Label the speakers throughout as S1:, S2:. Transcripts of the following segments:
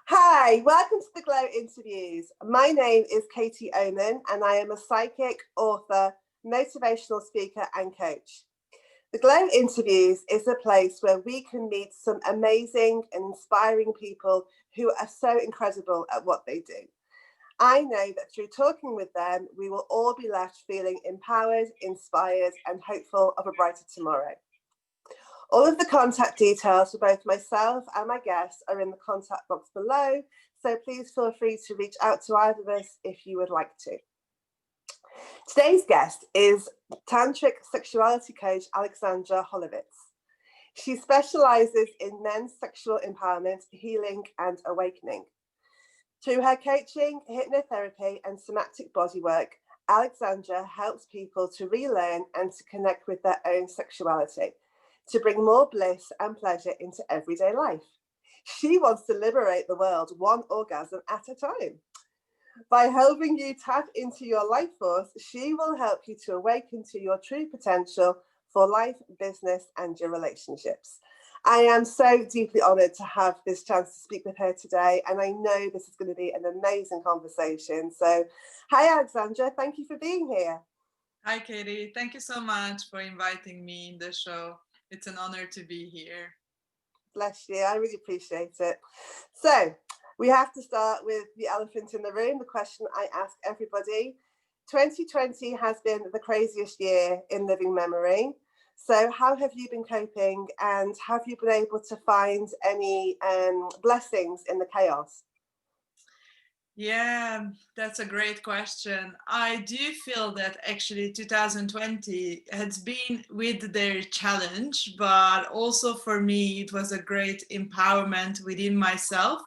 S1: Hi, welcome to the Glow Interviews. My name is Katie Oman and I am a psychic, author, motivational speaker and coach. The Glow Interviews is a place where we can meet some amazing and inspiring people who are so incredible at what they do. I know that through talking with them, we will all be left feeling empowered, inspired and hopeful of a brighter tomorrow. All of the contact details for both myself and my guests are in the contact box below, so please feel free to reach out to either of us if you would like to. Today's guest is tantric sexuality coach Alexandra Holovitz. She specializes in men's sexual empowerment, healing and awakening. Through her coaching, hypnotherapy and somatic bodywork, Alexandra helps people to relearn and to connect with their own sexuality, to bring more bliss and pleasure into everyday life. She wants to liberate the world one orgasm at a time. By helping you tap into your life force, she will help you to awaken to your true potential for life, business, and your relationships. I am so deeply honoured to have this chance to speak with her today, and I know this is going to be an amazing conversation. So, hi Alexandra, thank you for being here.
S2: Hi, Katie. Thank you so much for inviting me in the show. It's an honor to be here.
S1: Bless you. I really appreciate it. So, we have to start with the elephant in the room, the question I ask everybody. 2020 has been the craziest year in living memory. So, how have you been coping, and have you been able to find any blessings in the chaos?
S2: Yeah, that's a great question. I do feel that actually 2020 has been with their challenge, but also for me, it was a great empowerment within myself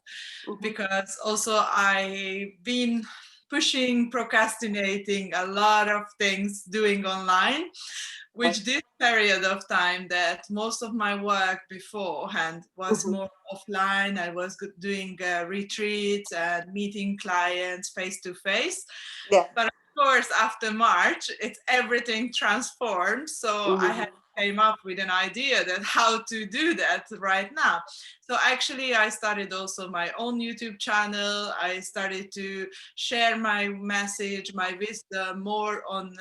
S2: because also I've been pushing, procrastinating a lot of things doing online, which this period of time that most of my work beforehand was more offline. I was doing retreats and meeting clients face to face. But of course, after March, it's everything transformed. So I had came up with an idea that how to do that right now. So actually I started also my own YouTube channel. I started to share my message, my wisdom more on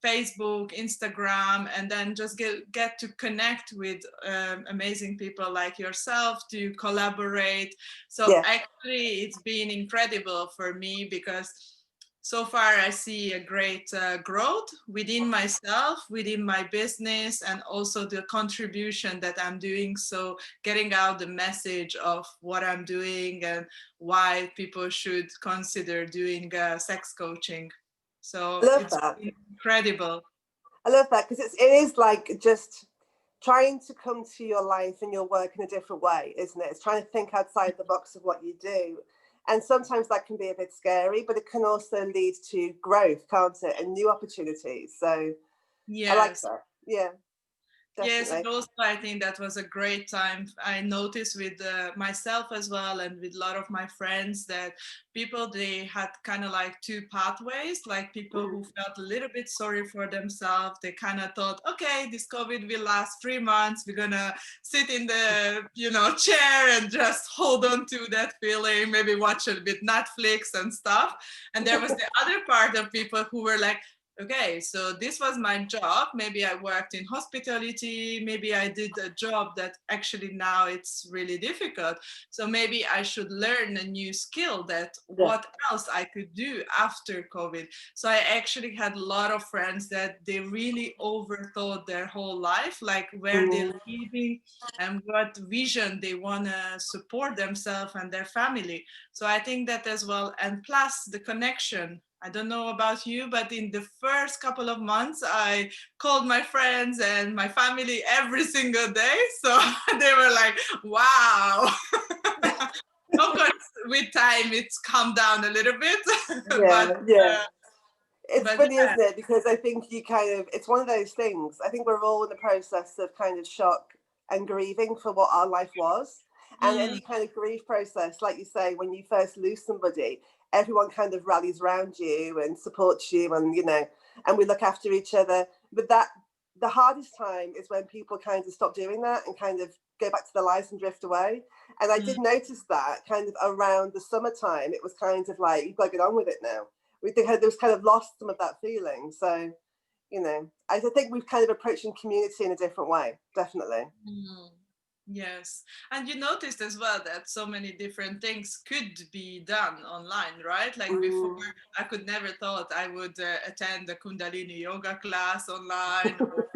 S2: Facebook, Instagram, and then just get to connect with amazing people like yourself to collaborate. So actually it's been incredible for me because so far I see a great growth within myself, within my business, and also the contribution that I'm doing. So getting out the message of what I'm doing and why people should consider doing sex coaching. So it's been incredible.
S1: I love that because it is like just trying to come to your life and your work in a different way, isn't it? It's trying to think outside the box of what you do. And sometimes that can be a bit scary, but it can also lead to growth, can't it? And new opportunities. So
S2: yes.
S1: I like that. Yeah.
S2: Definitely. Yes,
S1: Definitely.
S2: and also I think that was a great time. I noticed with myself as well and with a lot of my friends that people, they had kind of like two pathways, like people who felt a little bit sorry for themselves. They kind of thought, okay, this COVID will last 3 months. We're going to sit in the, chair and just hold on to that feeling, maybe watch a bit Netflix and stuff. And there was the other part of people who were like, okay, so this was my job. Maybe I worked in hospitality. Maybe I did a job that actually now it's really difficult. So maybe I should learn a new skill that what else I could do after COVID. So I actually had a lot of friends that they really overthought their whole life, like where they're living and what vision they want to support themselves and their family. So I think that as well. And plus the connection. I don't know about you, but in the first couple of months, I called my friends and my family every single day. So they were like, wow. Of course, with time, it's calmed down a little bit.
S1: It's funny, isn't it? Because I think it's one of those things. I think we're all in the process of kind of shock and grieving for what our life was. And any kind of grief process, like you say, when you first lose somebody, everyone kind of rallies around you and supports you and, and we look after each other. But the hardest time is when people kind of stop doing that and kind of go back to their lives and drift away. And I did notice that kind of around the summertime, it was kind of like, you've got to get on with it now. There was kind of lost some of that feeling. So, you know, I think we've kind of approaching community in a different way, definitely.
S2: Yes. And you noticed as well that so many different things could be done online, right? Like before, I could never thought I would attend a Kundalini yoga class online, or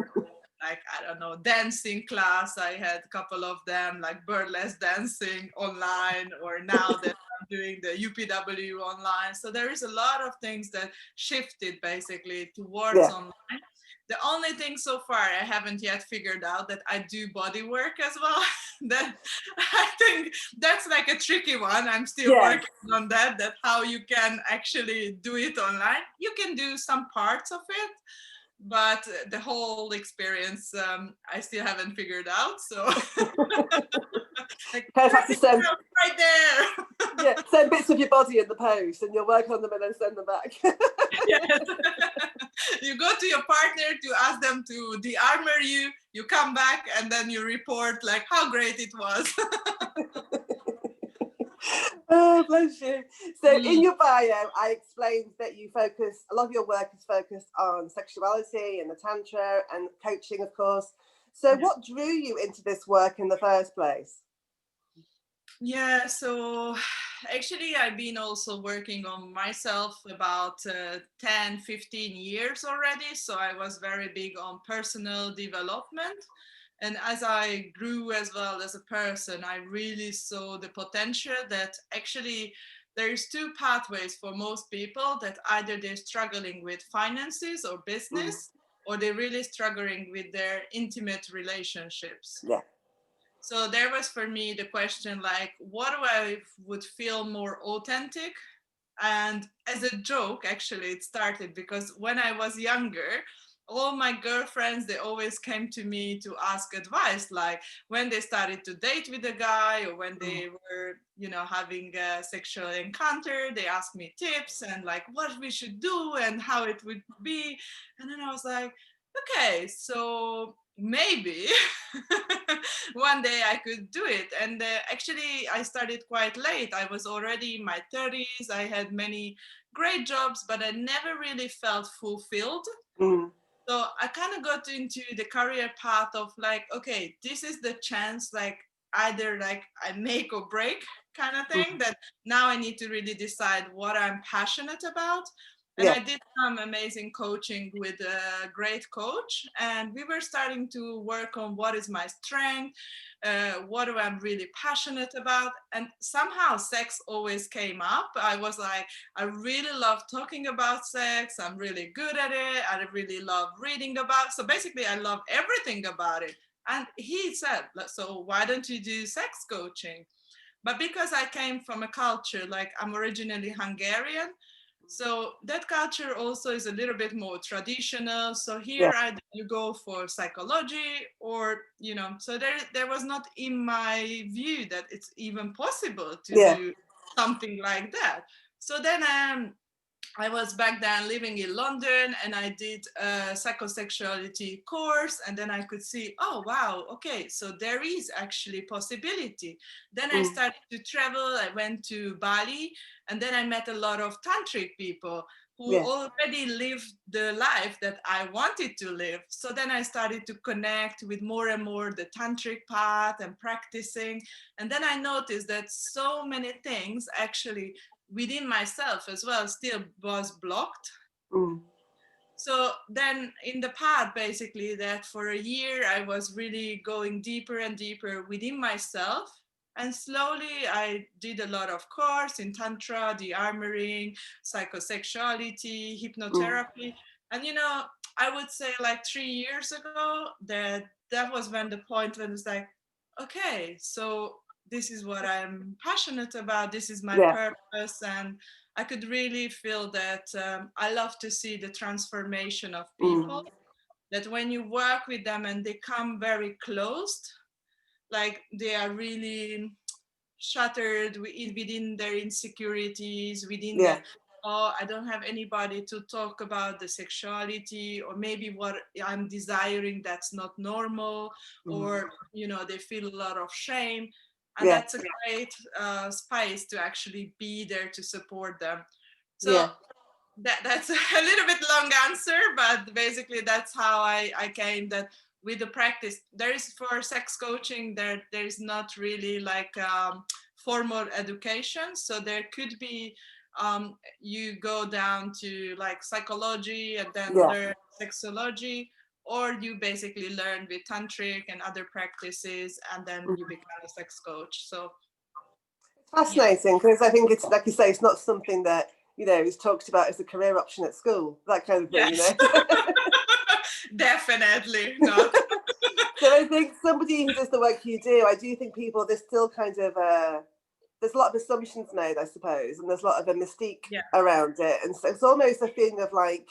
S2: like, I don't know, dancing class. I had a couple of them, like burlesque dancing online, or now that I'm doing the UPW online. So there is a lot of things that shifted basically towards online. The only thing so far I haven't yet figured out that I do body work as well. That I think that's like a tricky one. I'm still working on that how you can actually do it online. You can do some parts of it, but the whole experience I still haven't figured out. So like,
S1: have to send
S2: right there.
S1: Send bits of your body in the post, and you'll work on them and then send them back.
S2: Yes. You go to your partner to ask them to de-armor you, you come back and then you report like how great it was.
S1: Oh, bless you. So in your bio, I explained that a lot of your work is focused on sexuality and the tantra and coaching, of course. So what drew you into this work in the first place?
S2: Yeah, so actually I've been also working on myself about 10, 15 years already. So I was very big on personal development. And as I grew as well as a person, I really saw the potential that actually there's two pathways for most people, that either they're struggling with finances or business, or they're really struggling with their intimate relationships.
S1: Yeah.
S2: So there was for me the question, like, what do I would feel more authentic? And as a joke, actually, it started because when I was younger, all my girlfriends, they always came to me to ask advice, like when they started to date with a guy, or when they were, you know, having a sexual encounter, they asked me tips and like what we should do and how it would be. And then I was like, okay, so maybe one day I could do it. And actually I started quite late. I was already in my 30s. I had many great jobs, but I never really felt fulfilled. So I kind of got into the career path of like, okay, this is the chance, like either like I make or break kind of thing, that now I need to really decide what I'm passionate about. And I did some amazing coaching with a great coach, and we were starting to work on what is my strength, what do I'm really passionate about. And somehow sex always came up. I was like, I really love talking about sex. I'm really good at it. I really love reading about. So basically, I love everything about it. And he said, so why don't you do sex coaching? But because I came from a culture, like I'm originally Hungarian, so that culture also is a little bit more traditional. So here you go for psychology, or, you know, so there was not in my view that it's even possible to do something like that. So then I was back then living in London, and I did a psychosexuality course, and then I could see, oh wow, okay, so there is actually possibility. Then I started to travel. I went to Bali, and then I met a lot of tantric people who already lived the life that I wanted to live. So then I started to connect with more and more the tantric path and practicing. And then I noticed that so many things actually within myself as well still was blocked. So then in the path, basically, that for a year I was really going deeper and deeper within myself. And slowly I did a lot of course in tantra, de-armoring, psychosexuality, hypnotherapy. And, you know, I would say like 3 years ago that was when the point when it's like, okay, so this is what I'm passionate about. This is my purpose. And I could really feel that I love to see the transformation of people, that when you work with them and they come very closed, like they are really shattered within their insecurities, within oh, I don't have anybody to talk about the sexuality, or maybe what I'm desiring that's not normal, or they feel a lot of shame, and
S1: Yeah,
S2: that's a great space to actually be there to support them. So
S1: yeah,
S2: that's a little bit long answer, but basically that's how I came that with the practice. There is, for sex coaching, there is not really like formal education, so there could be you go down to like psychology and then
S1: yeah.
S2: learn sexology, or you basically learn with tantric and other practices, and then you become a sex coach. So yeah.
S1: Fascinating, because I think it's like you say, it's not something that is talked about as a career option at school, that kind of thing,
S2: Yes. Definitely not.
S1: So I think somebody who does the work you do, I do think people, there's still kind of there's a lot of assumptions made, I suppose, and there's a lot of a mystique
S2: Yeah.
S1: around it, and so it's almost a feeling of like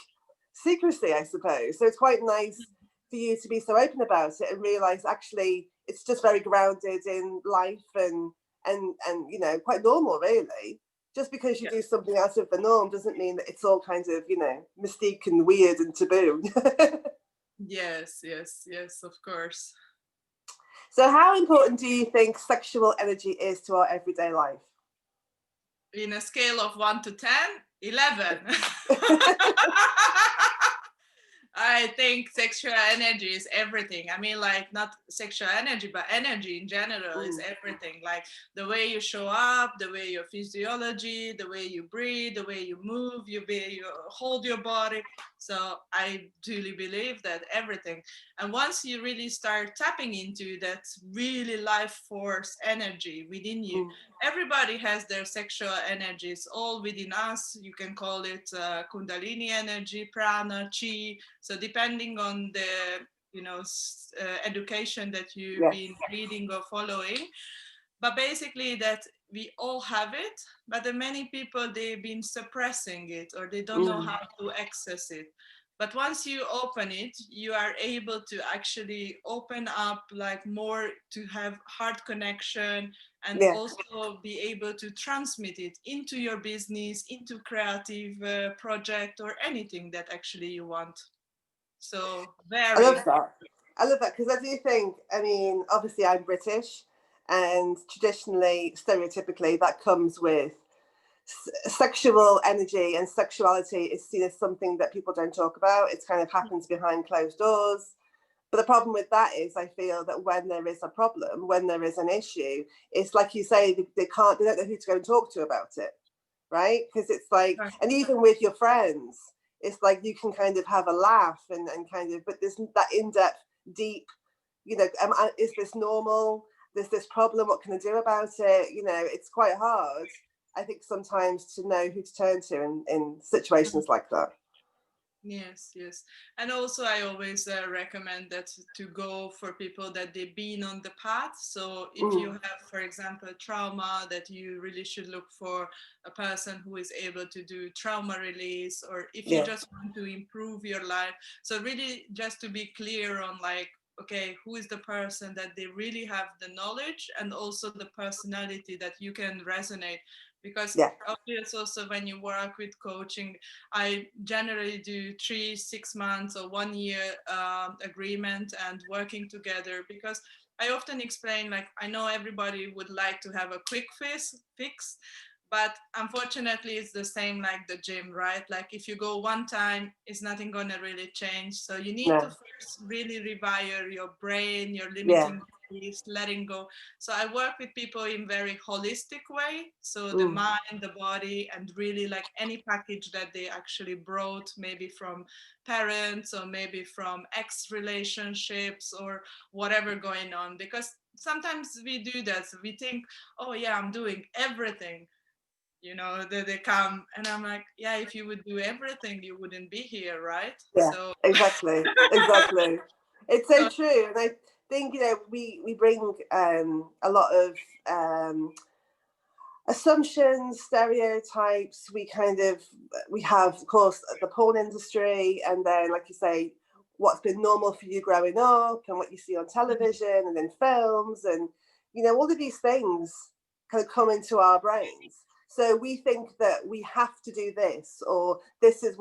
S1: secrecy, I suppose. So it's quite nice for you to be so open about it and realize actually it's just very grounded in life and quite normal, really. Just because you do something out of the norm doesn't mean that it's all kind of mystique and weird and taboo.
S2: Yes, yes, yes, of course.
S1: So how important do you think sexual energy is to our everyday life?
S2: In a scale of 1 to 10, 11. I think sexual energy is everything. I mean, like, not sexual energy, but energy in general is everything. Like the way you show up, the way your physiology, the way you breathe, the way you move, you hold your body. So I truly believe that everything. And once you really start tapping into that really life force energy within you, everybody has their sexual energies all within us. You can call it kundalini energy, prana, chi. So depending on the education that you've been reading or following, but basically that we all have it, but the many people, they've been suppressing it, or they don't know how to access it. But once you open it, you are able to actually open up like more, to have heart connection, and also be able to transmit it into your business, into creative project, or anything that actually you want. So
S1: I
S2: very.
S1: love that. I love that because I do think, I mean, obviously I'm British, and traditionally, stereotypically, that comes with sexual energy, and sexuality is seen as something that people don't talk about. It kind of happens behind closed doors. But the problem with that is, I feel that when there is a problem, when there is an issue, it's like you say, they don't know who to go and talk to about it, right? Because it's like, and even with your friends, it's like you can kind of have a laugh and kind of, but there's that in-depth, deep, is this normal? There's this problem, what can I do about it? It's quite hard, I think, sometimes to know who to turn to in situations like that.
S2: Yes, yes. And also I always recommend that to go for people that they've been on the path. So if you have, for example, trauma, that you really should look for a person who is able to do trauma release, or if you just want to improve your life. So really just to be clear on like, okay, who is the person that they really have the knowledge and also the personality that you can resonate. Because obviously also when you work with coaching, I generally do 3, 6 months or 1 year agreement and working together, because I often explain, like, I know everybody would like to have a quick fix, but unfortunately it's the same like the gym, right? Like if you go one time, it's nothing gonna really change. So you need to first really rewire your brain, your limiting beliefs, letting go. So I work with people in very holistic way. So the mind, the body, and really like any package that they actually brought, maybe from parents or maybe from ex relationships or whatever going on. Because sometimes we do that. So we think, oh yeah, I'm doing everything. They come and I'm like, yeah, if you would do everything, you wouldn't be here, right?
S1: Yeah,
S2: So
S1: exactly. It's so true. And I think, we bring a lot of assumptions, stereotypes. We have, of course, the porn industry, and then, like you say, what's been normal for you growing up and what you see on television and in films, and all of these things kind of come into our brains. So we think that we have to do this, or this is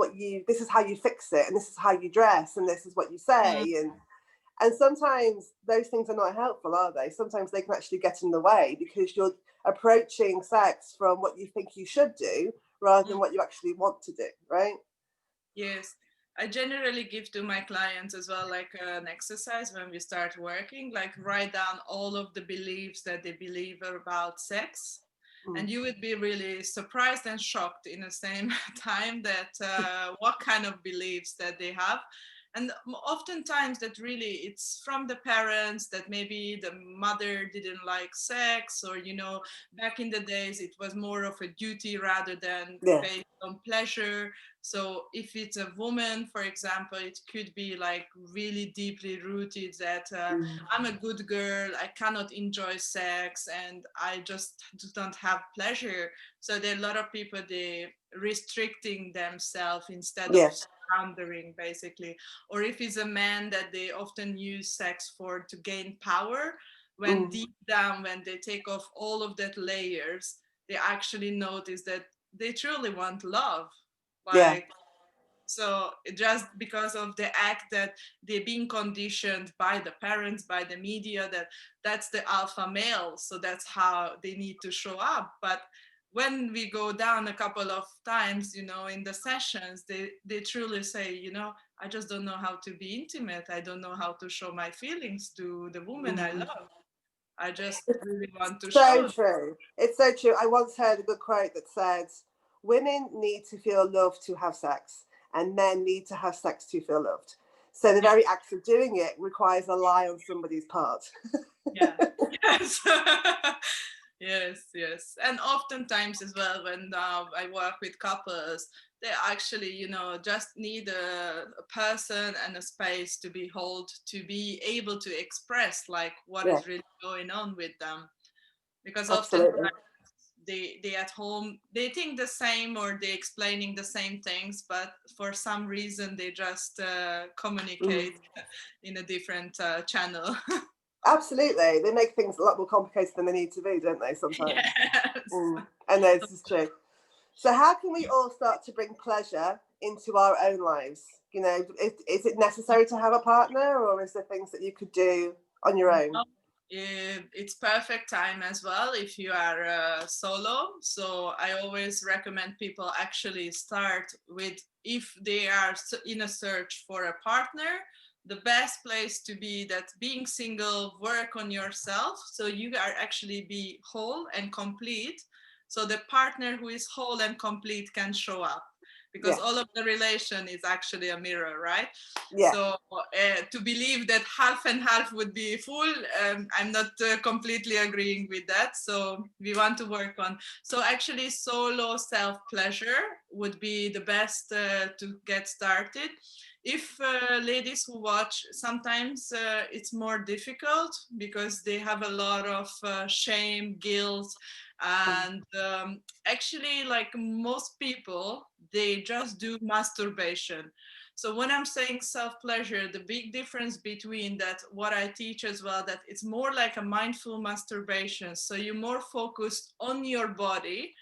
S1: how you fix it, and this is how you dress, and this is what you say. And sometimes those things are not helpful, are they? Sometimes they can actually get in the way because you're approaching sex from what you think you should do rather than what you actually want to do, right?
S2: Yes. I generally give to my clients as well, like an exercise when we start working, like write down all of the beliefs that they believe about sex. And you would be really surprised and shocked in the same time that what kind of beliefs that they have. And oftentimes that really it's from the parents, that maybe the mother didn't like sex, or back in the days it was more of a duty rather than
S1: Yeah.
S2: based on pleasure. So if it's a woman, for example, it could be like really deeply rooted that I'm a good girl, I cannot enjoy sex, and I just don't have pleasure. So there are a lot of people, they restricting themselves instead of
S1: Yeah.
S2: surrendering, basically. Or if it's a man, that they often use sex to gain power, when deep down, when they take off all of that layers, they actually notice that they truly want love.
S1: Yeah.
S2: Like, so just because of the act that they're being conditioned by the parents, by the media, that's the alpha male, so that's how they need to show up. But when we go down a couple of times, in the sessions, they truly say, I just don't know how to be intimate, I don't know how to show my feelings to the woman I love, I just really want to
S1: So
S2: show.
S1: true. It's so true. I once heard a good quote that said, women need to feel loved to have sex, and men need to have sex to feel loved. So the very act of doing it requires a lie on somebody's part.
S2: Yeah. Yes. Yes. And oftentimes as well, when I work with couples, they actually, just need a person and a space to be held, to be able to express like what
S1: Yeah,
S2: is really going on with them. Because often
S1: absolutely.
S2: they at home, they think the same, or they explaining the same things, but for some reason they just communicate in a different channel.
S1: Absolutely. They make things a lot more complicated than they need to be, don't they, sometimes?
S2: Yes.
S1: I know, this is true. So how can we all start to bring pleasure into our own lives? Is it necessary to have a partner, or is there things that you could do on your own?
S2: It's perfect time as well if you are solo. So I always recommend people actually start with, if they are in a search for a partner, the best place to be, that being single, work on yourself so you are actually be whole and complete, so the partner who is whole and complete can show up, because
S1: Yeah.
S2: all of the relation is actually a mirror, right?
S1: Yeah.
S2: So to believe that half and half would be full, I'm not completely agreeing with that. So we want to work on. So actually, solo self-pleasure would be the best to get started. If ladies who watch, sometimes it's more difficult because they have a lot of shame, guilt, and actually, like most people, they just do masturbation. So when I'm saying self-pleasure, the big difference between that, what I teach as well, that it's more like a mindful masturbation. So you're more focused on your body,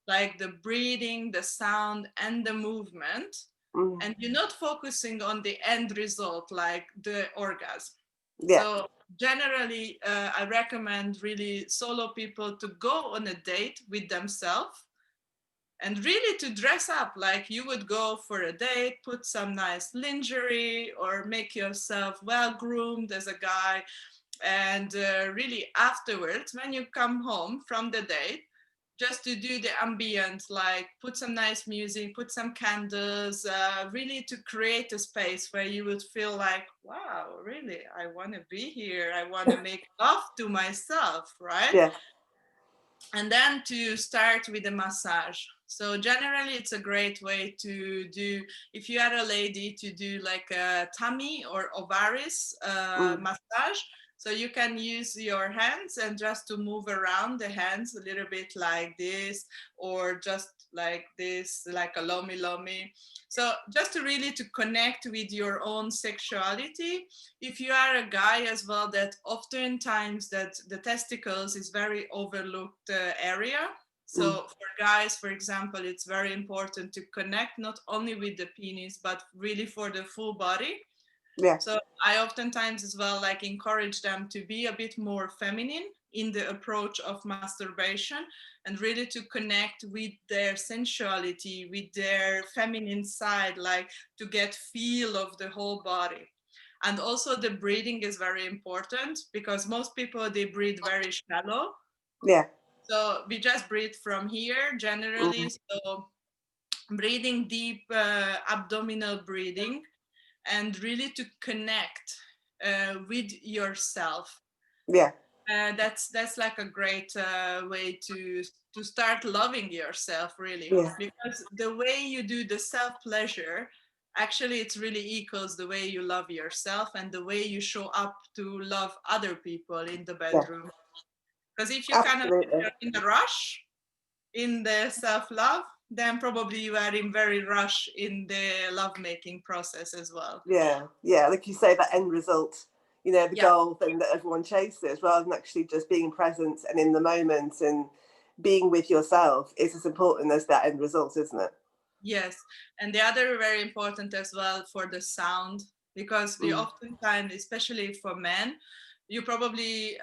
S2: like the breathing, the sound, and the movement. And you're not focusing on the end result, like the orgasm.
S1: Yeah.
S2: So generally, I recommend really solo people to go on a date with themselves, and really to dress up like you would go for a date, put some nice lingerie or make yourself well groomed as a guy. And really afterwards, when you come home from the date, just to do the ambient, like put some nice music, put some candles, really to create a space where you would feel like, wow, really, I want to be here. I want to make love to myself, right?
S1: Yeah.
S2: And then to start with a massage. So generally it's a great way to do, if you are a lady, to do like a tummy or ovaries massage. So you can use your hands and just to move around the hands a little bit like this, or just like this, like a lomi lomi. So just to really to connect with your own sexuality. If you are a guy as well, that oftentimes that the testicles is very overlooked area. So for guys, for example, it's very important to connect not only with the penis, but really for the full body.
S1: Yeah.
S2: So I oftentimes as well like encourage them to be a bit more feminine in the approach of masturbation, and really to connect with their sensuality, with their feminine side, like to get feel of the whole body. And also the breathing is very important, because most people, they breathe very shallow.
S1: Yeah.
S2: So we just breathe from here generally. So breathing deep, abdominal breathing, and really to connect with yourself.
S1: Yeah.
S2: That's like a great way to start loving yourself, really,
S1: Yeah.
S2: because the way you do the self pleasure, actually it's really equals the way you love yourself and the way you show up to love other people in the
S1: Yeah.
S2: bedroom. Because if you kind of
S1: Absolutely.
S2: in a rush in the self love, then probably you are in very rush in the love making process as well.
S1: Yeah. Yeah. Like you say, that end result, you know, the
S2: Yeah.
S1: goal thing that everyone chases, rather than actually just being present and in the moment and being with yourself, is as important as that end result, isn't it?
S2: Yes, and the other very important as well for the sound, because we oftentimes, especially for men, you probably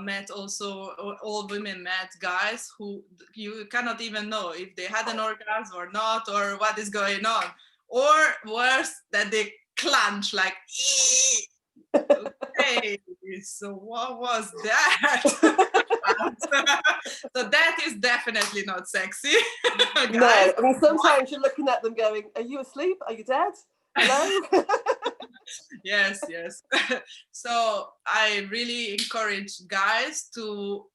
S2: met also, or all women met guys who you cannot even know if they had an orgasm or not, or what is going on, or worse, that they clench like, "Ee!" Okay, so what was that? So that is definitely not sexy,
S1: No,
S2: guys.
S1: I mean, sometimes you're looking at them going, are you asleep? Are you dead? Hello?
S2: Yes, yes. So I really encourage guys to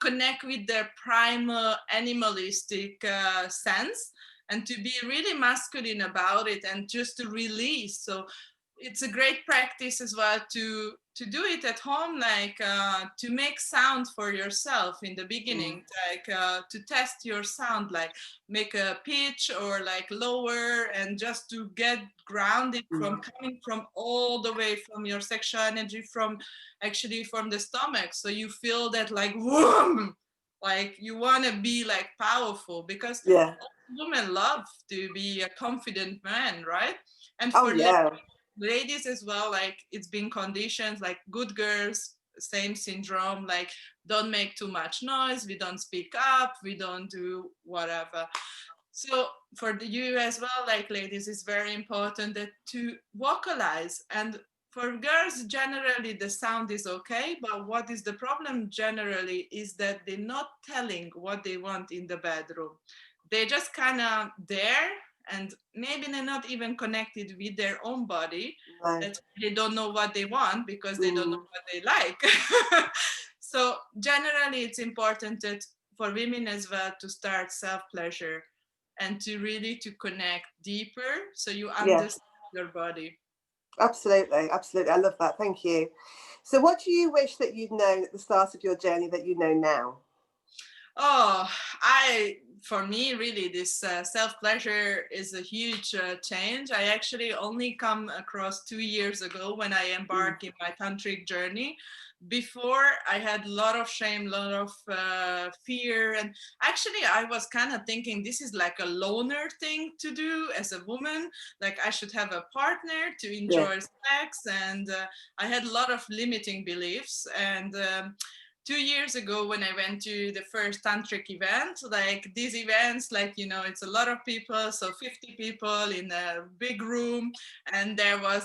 S2: connect with their primal animalistic sense, and to be really masculine about it, and just to release. So it's a great practice as well to do it at home, like to make sound for yourself in the beginning, like to test your sound, like make a pitch or like lower, and just to get grounded from coming from all the way from your sexual energy, from actually from the stomach, so you feel that like whoom, like you want to be like powerful, because
S1: Yeah.
S2: women love to be a confident man, right? And
S1: Oh,
S2: for
S1: yeah.
S2: ladies as well, like it's been conditioned like good girls, same syndrome, like don't make too much noise, we don't speak up, we don't do whatever. So for the you as well, like ladies, it's very important that to vocalize. And for girls generally the sound is okay, but what is the problem generally is that they're not telling what they want in the bedroom. They're just kind of there, and maybe they're not even connected with their own body.
S1: No.
S2: That they don't know what they want because they don't know
S1: Mm.
S2: what they like. So generally it's important that for women as well to start self pleasure, and to really to connect deeper, so you
S1: Yeah,
S2: understand your body.
S1: absolutely. Absolutely. I love that. Thank you. So, what do you wish that you'd known at the start of your journey that you know now?
S2: Oh, I for me really this self pleasure is a huge change. I actually only come across 2 years ago when I embarked in my tantric journey. Before I had a lot of shame, a lot of fear, and actually I was kind of thinking this is like a loner thing to do as a woman. Like I should have a partner to
S1: Yeah.
S2: enjoy sex, and I had a lot of limiting beliefs. And 2 years ago when I went to the first tantric event, like these events, like, you know, it's a lot of people, so 50 people in a big room, and there was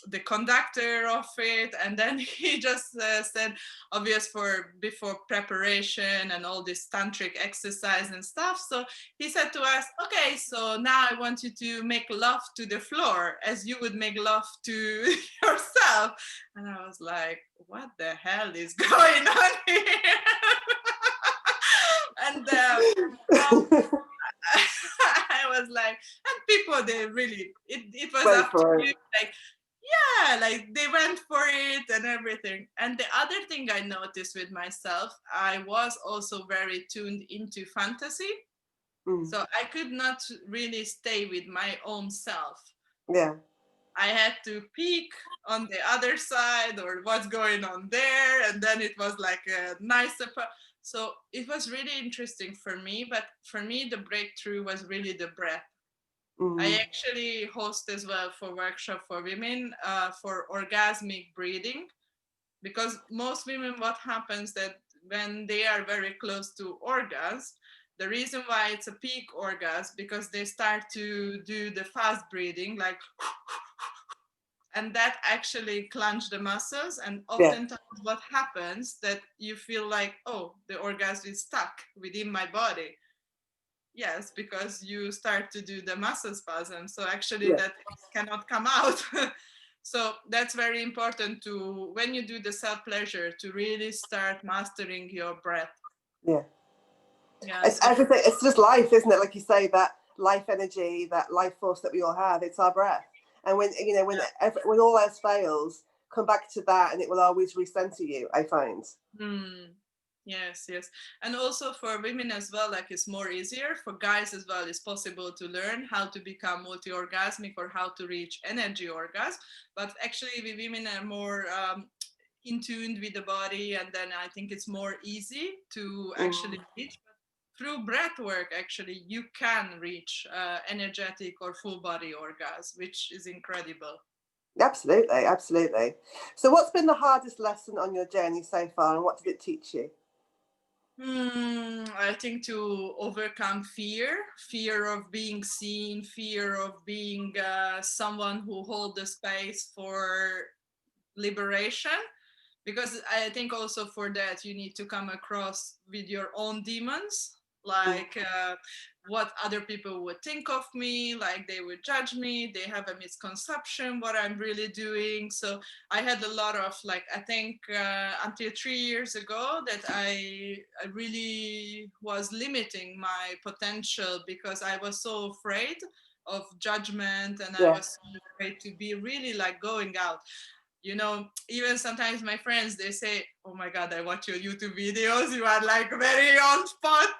S2: the conductor of it, and then he just said, obvious for before preparation and all this tantric exercise and stuff, so he said to us, okay, so now I want you to make love to the floor as you would make love to yourself. And I was like, what the hell is going on here? And I was like, and people, they really, it was
S1: Wait
S2: up to
S1: for
S2: you.
S1: it.
S2: Like, yeah, like they went for it and everything. And the other thing I noticed with myself, I was also very tuned into fantasy.
S1: Mm.
S2: So I could not really stay with my own self.
S1: Yeah.
S2: I had to peek on the other side or what's going on there, and then it was like a nicer. So it was really interesting for me, but for me, the breakthrough was really the breath. I actually host as well for workshop for women for orgasmic breathing, because most women, what happens that when they are very close to orgasm, the reason why it's a peak orgasm, because they start to do the fast breathing, like, and that actually clench the muscles, and
S1: Yeah.
S2: oftentimes what happens that you feel like, oh, the orgasm is stuck within my body. Yes, because you start to do the muscle spasm, so actually
S1: Yeah.
S2: that cannot come out. So that's very important to, when you do the self pleasure, to really start mastering your breath.
S1: Yeah.
S2: Yes,
S1: It's everything. It's just life, isn't it? Like you say, that life energy, that life force that we all have. It's our breath. And when you know, when all else fails, come back to that, and it will always recenter you. I find.
S2: Yes, yes. And also for women as well, like it's more easier. For guys as well, it's possible to learn how to become multi-orgasmic or how to reach energy orgasm. But actually, we women are more in tune with the body, and then I think it's more easy to actually reach. But through breath work, actually, you can reach energetic or full body orgasm, which is incredible.
S1: Absolutely, absolutely. So, what's been the hardest lesson on your journey so far, and what did it teach you?
S2: I think to overcome fear of being seen, fear of being someone who holds the space for liberation. Because I think also for that you need to come across with your own demons, like what other people would think of me, like they would judge me, they have a misconception what I'm really doing. So I had a lot of, like, I think until 3 years ago that I really was limiting my potential, because I was so afraid of judgment, and I
S1: Yeah.
S2: was so afraid to be really like going out. Even sometimes my friends, they say, oh my god, I watch your YouTube videos, you are like very on spot,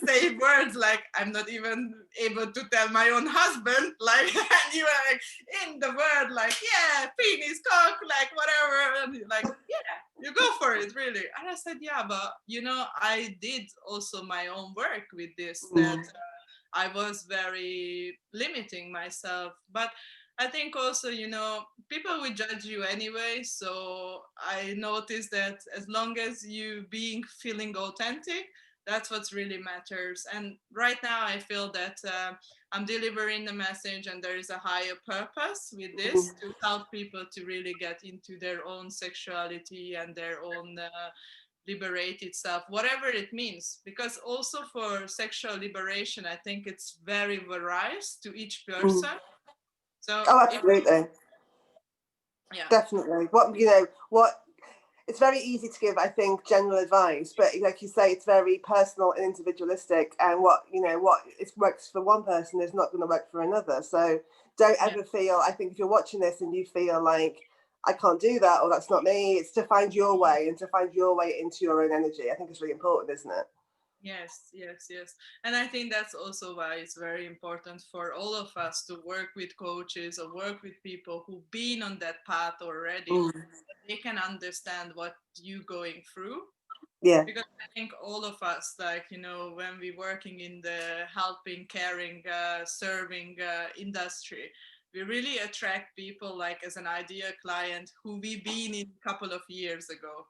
S2: say words like I'm not even able to tell my own husband, like, and you are like in the word, like, yeah, penis, cock, like whatever, and you're like, yeah, you go for it, really. And I said, yeah, but I did also my own work with this, that I was very limiting myself. But I think also, people will judge you anyway. So I noticed that as long as you being feeling authentic, that's what really matters. And right now I feel that I'm delivering the message, and there is a higher purpose with this, to help people to really get into their own sexuality and their own liberate itself, whatever it means. Because also for sexual liberation, I think it's very varies to each person. So
S1: Oh, absolutely.
S2: yeah.
S1: Definitely. What it's very easy to give, I think, general advice, but like you say, it's very personal and individualistic. And what it works for one person is not going to work for another. So don't
S2: Yeah.
S1: ever feel. I think if you're watching this and you feel like I can't do that or that's not me, it's to find your way and to find your way into your own energy. I think it's really important, isn't it?
S2: Yes, yes, yes. And I think that's also why it's very important for all of us to work with coaches or work with people who've been on that path already, that they can understand what you're going through.
S1: Yeah.
S2: Because I think all of us, like, when we're working in the helping, caring, serving industry, we really attract people like as an ideal client who we been in a couple of years ago.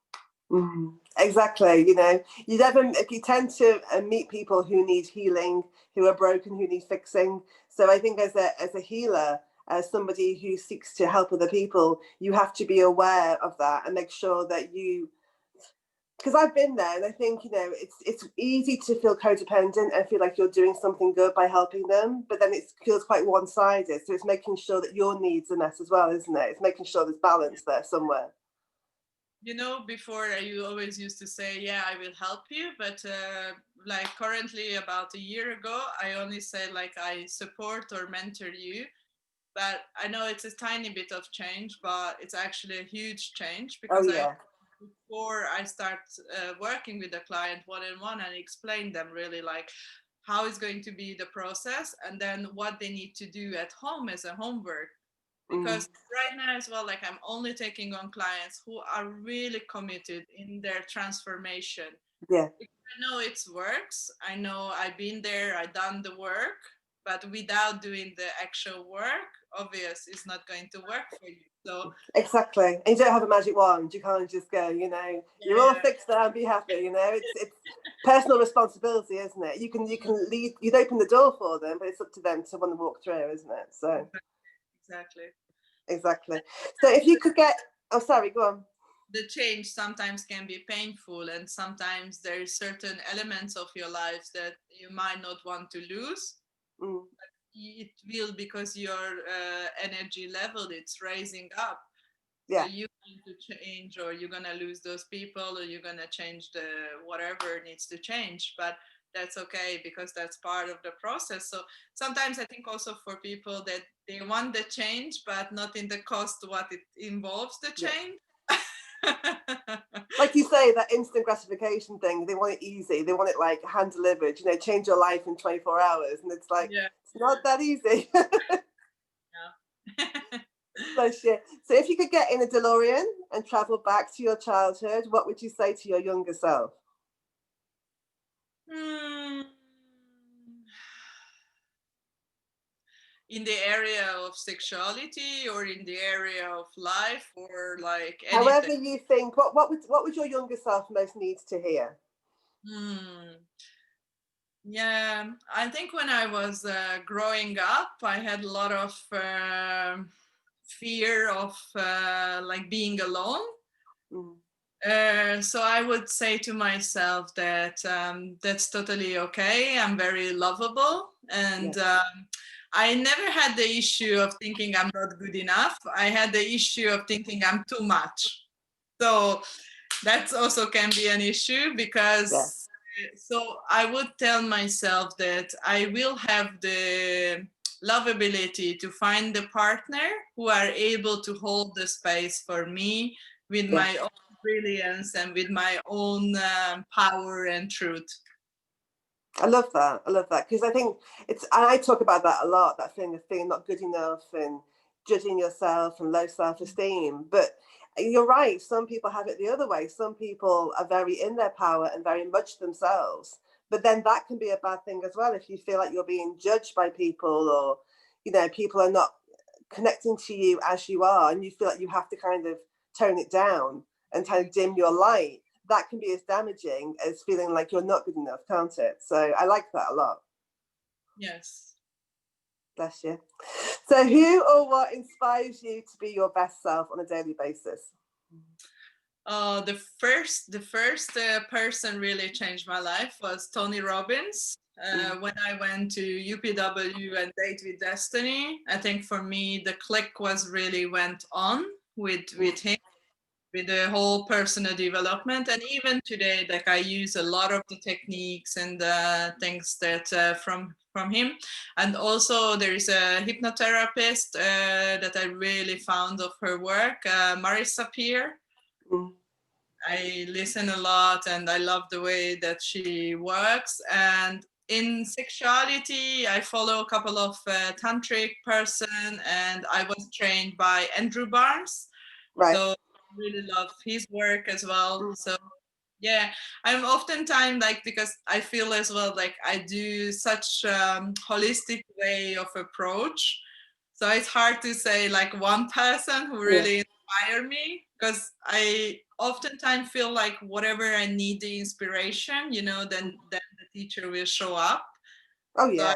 S1: Exactly. You tend to meet people who need healing, who are broken, who need fixing. So I think as a healer, as somebody who seeks to help other people, you have to be aware of that and make sure that because I've been there, and I think it's easy to feel codependent and feel like you're doing something good by helping them, but then it feels quite one-sided. So it's making sure that your needs are met as well, isn't it? It's making sure there's balance there somewhere.
S2: Before you always used to say, yeah, I will help you. But like currently about a year ago, I only say like I support or mentor you. But I know it's a tiny bit of change, but it's actually a huge change,
S1: Oh
S2: because
S1: yeah.
S2: before I start working with a client one-on-one, and explain them really like how is going to be the process, and then what they need to do at home as a homework. Because right now as well, like I'm only taking on clients who are really committed in their transformation,
S1: Yeah,
S2: I know it works. I know I've been there, I've done the work, but without doing the actual work, obvious it's not going to work for you. So
S1: exactly. And you don't have a magic wand. You can't just go, you know, you're all
S2: yeah,
S1: fixed now and be happy. You know, it's personal responsibility, isn't it? You can lead, you'd open the door for them, but it's up to them to want to walk through, isn't it? So
S2: exactly.
S1: exactly. So if you could get, oh, sorry, go on.
S2: The change sometimes can be painful, and sometimes there's certain elements of your life that you might not want to lose.
S1: Mm,
S2: It will, because your energy level it's raising up. So
S1: yeah,
S2: you're going to change, or you're going to lose those people, or you're going to change the whatever needs to change. But that's okay, because that's part of the process. So sometimes I think also for people that they want the change, but not in the cost what it involves the
S1: yeah.
S2: change.
S1: Like you say, that instant gratification thing, they want it easy. They want it like hand delivered, you know, change your life in 24 hours. And it's like,
S2: Yeah.
S1: it's not that easy.
S2: Yeah.
S1: Bless you. So if you could get in a DeLorean and travel back to your childhood, what would you say to your younger self?
S2: Hmm. In the area of sexuality, or in the area of life, or like anything?
S1: However you think, what would your younger self most need to hear?
S2: Hmm. Yeah, I think when I was growing up, I had a lot of fear of like being alone.
S1: Mm,
S2: So I would say to myself that that's totally okay. I'm very lovable,
S1: yeah.
S2: and I never had the issue of thinking I'm not good enough. I had the issue of thinking I'm too much. So that also can be an issue,
S1: Yeah.
S2: because so I would tell myself that I will have the lovability to find the partner who are able to hold the space for me with
S1: Yeah.
S2: my own brilliance and with my own power and truth.
S1: I love that. I love that because I think I talk about that a lot, that thing of feeling not good enough and judging yourself and low self-esteem. But you're right. Some people have it the other way. Some people are very in their power and very much themselves. But then that can be a bad thing as well if you feel like you're being judged by people, or, you know, people are not connecting to you as you are, and you feel like you have to kind of tone it down and kind of dim your light. That can be as damaging as feeling like you're not good enough, can't it? So I like that a lot.
S2: Yes.
S1: Bless you. So who or what inspires you to be your best self on a daily basis?
S2: The first person really changed my life was Tony Robbins. When I went to UPW and Date with Destiny, I think for me the click was really went on with him, with the whole personal development. And even today, like I use a lot of the techniques and the things that from him. And also there is a hypnotherapist that I really found of her work, Marissa Peer.
S1: Mm.
S2: I listen a lot and I love the way that she works. And in sexuality, I follow a couple of tantric person, and I was trained by Andrew Barnes.
S1: Right.
S2: So I really love his work as well.
S1: Mm.
S2: So yeah, I'm oftentimes like, because I feel as well like I do such holistic way of approach. So it's hard to say like one person who
S1: Yeah.
S2: really inspire me, because I oftentimes feel like whatever I need the inspiration, then the teacher will show up.
S1: Oh
S2: So I
S1: yeah.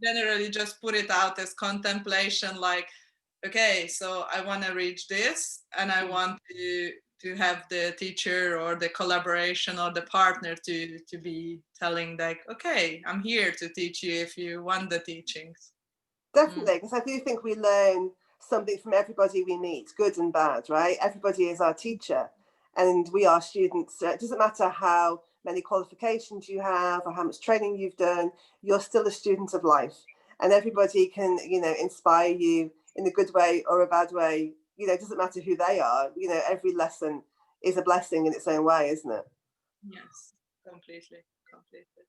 S2: generally just put it out as contemplation, like, okay, so I want to reach this, and I want to have the teacher or the collaboration or the partner to be telling like, okay, I'm here to teach you if you want the teachings. Mm.
S1: Definitely, because I do think we learn something from everybody we meet, good and bad, right? Everybody is our teacher, and we are students. So it doesn't matter how many qualifications you have or how much training you've done, you're still a student of life. And everybody can, you know, inspire you in a good way or a bad way. You know, it doesn't matter who they are. You know, every lesson is a blessing in its own way, isn't it?
S2: Yes, completely, completely.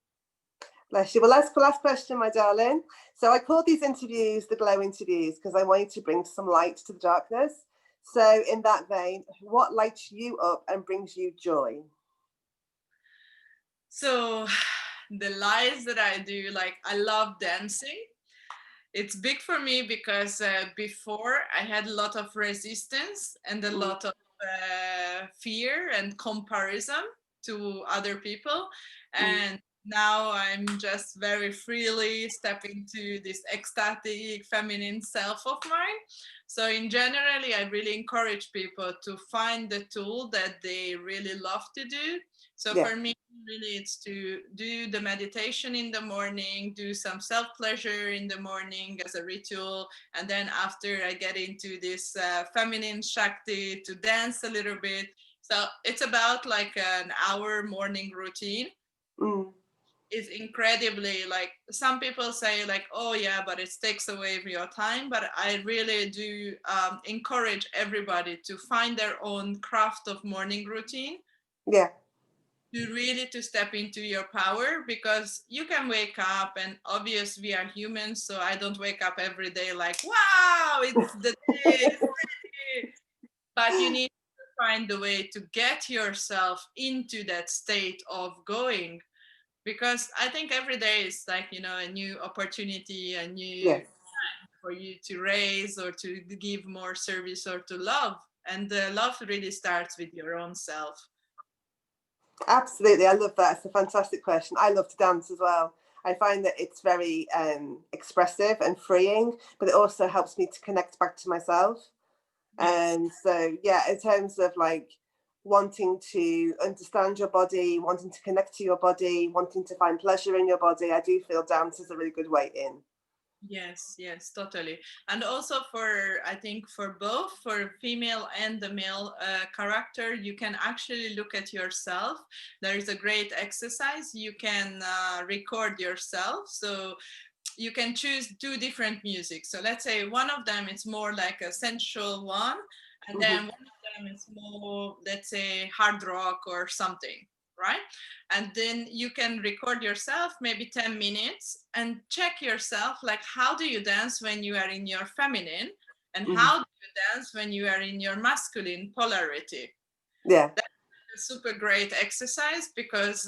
S1: Bless you. Well, last question, my darling. So I call these interviews the glow interviews because I want you to bring some light to the darkness. So in that vein, what lights you up and brings you joy?
S2: So the lies that I do, like I love dancing. It's big for me because before I had a lot of resistance and a
S1: Mm,
S2: lot of fear and comparison to other people.
S1: mm,
S2: And now I'm just very freely stepping to this ecstatic feminine self of mine. So in generally, I really encourage people to find the tool that they really love to do. So
S1: yeah.
S2: for me, really, it's to do the meditation in the morning, do some self pleasure in the morning as a ritual, and then after I get into this feminine Shakti to dance a little bit. So it's about like an hour morning routine.
S1: Mm,
S2: Is incredibly, like some people say like, oh yeah, but it takes away your time, but I really do encourage everybody to find their own craft of morning routine,
S1: yeah.
S2: to really to step into your power, because you can wake up, and obvious we are humans, so I don't wake up every day like, wow, it's the day, it's ready. But you need to find the way to get yourself into that state of going, because I think every day is like, you know, a new opportunity, a new
S1: Yes.
S2: for you to raise or to give more service or to love, and the love really starts with your own self.
S1: Absolutely, I love that. It's a fantastic question. I love to dance as well. I find that it's very expressive and freeing, but it also helps me to connect back to myself.
S2: Yes.
S1: And so, yeah, in terms of like wanting to understand your body, wanting to connect to your body, wanting to find pleasure in your body, I do feel dance is a really good way in.
S2: Yes, yes, totally. And also for, I think for both, for female and the male character, you can actually look at yourself. There is a great exercise. You can record yourself. So you can choose two different music. So let's say one of them is more like a sensual one, and then
S1: Hmm.
S2: one of them is more, let's say, hard rock or something, right? And then you can record yourself maybe 10 minutes and check yourself, like how do you dance when you are in your feminine, and
S1: Hmm.
S2: how do you dance when you are in your masculine polarity.
S1: Yeah,
S2: A super great exercise, because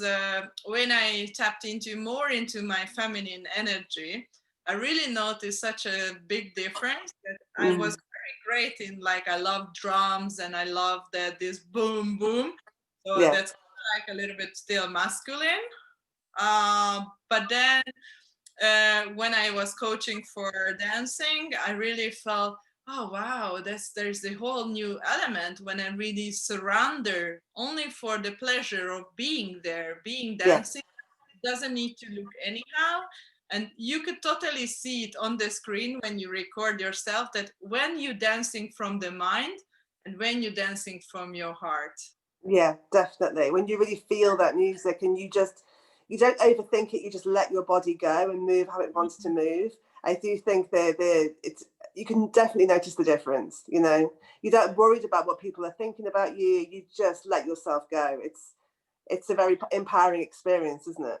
S2: when I tapped into more into my feminine energy, I really noticed such a big difference, that I
S1: mm,
S2: was very great in, like I love drums and I love that this boom boom. So
S1: yeah,
S2: that's like a little bit still masculine. But then when I was coaching for dancing, I really felt, oh wow, there's the whole new element when I really surrender only for the pleasure of being there, being
S1: yeah,
S2: dancing. It doesn't need to look anyhow. And you could totally see it on the screen when you record yourself, that when you're dancing from the mind and when you're dancing from your heart.
S1: yeah, definitely. When you really feel that music and you don't overthink it, you just let your body go and move how it wants to move. I do think that it's you can definitely notice the difference. You know, you don't worried about what people are thinking about you. You just let yourself go. It's a very empowering experience, isn't it?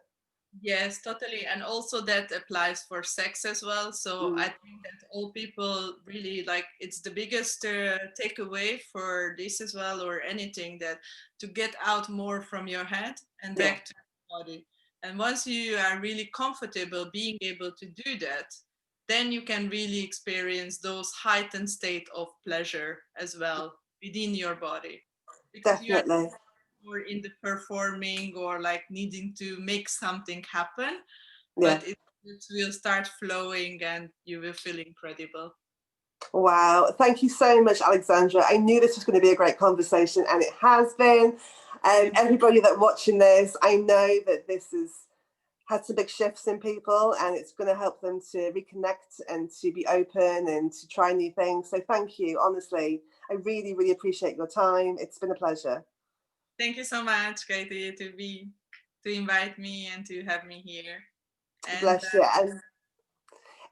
S2: Yes, totally. And also that applies for sex as well. So I
S1: Mm,
S2: think that all people really, like, it's the biggest takeaway for this as well, or anything, that to get out more from your head and
S1: yeah,
S2: back to your body. And once you are really comfortable being able to do that, then you can really experience those heightened state of pleasure as well within your body, because you are
S1: definitely.
S2: or in the performing or like needing to make something happen,
S1: Yeah.
S2: but it will start flowing and you will feel incredible.
S1: Wow. Thank you so much, Alexandra. I knew this was going to be a great conversation, and it has been.
S2: Thank
S1: Everybody that watching this, I know that this has had some big shifts in people, and it's going to help them to reconnect and to be open and to try new things. So thank you. Honestly, I really, really appreciate your time. It's been a pleasure.
S2: thank you so much, Katie, to invite me and to have me here. And
S1: Bless you. And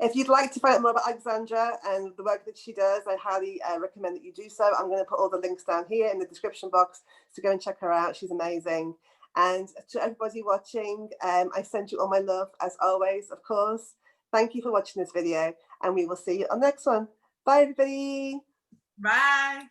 S1: if you'd like to find out more about Alexandra and the work that she does, I highly recommend that you do so. I'm going to put all the links down here in the description box, so go and check her out. She's amazing. And to everybody watching, I send you all my love, as always, of course. Thank you for watching this video, and we will see you on the next one. Bye, everybody.
S2: bye.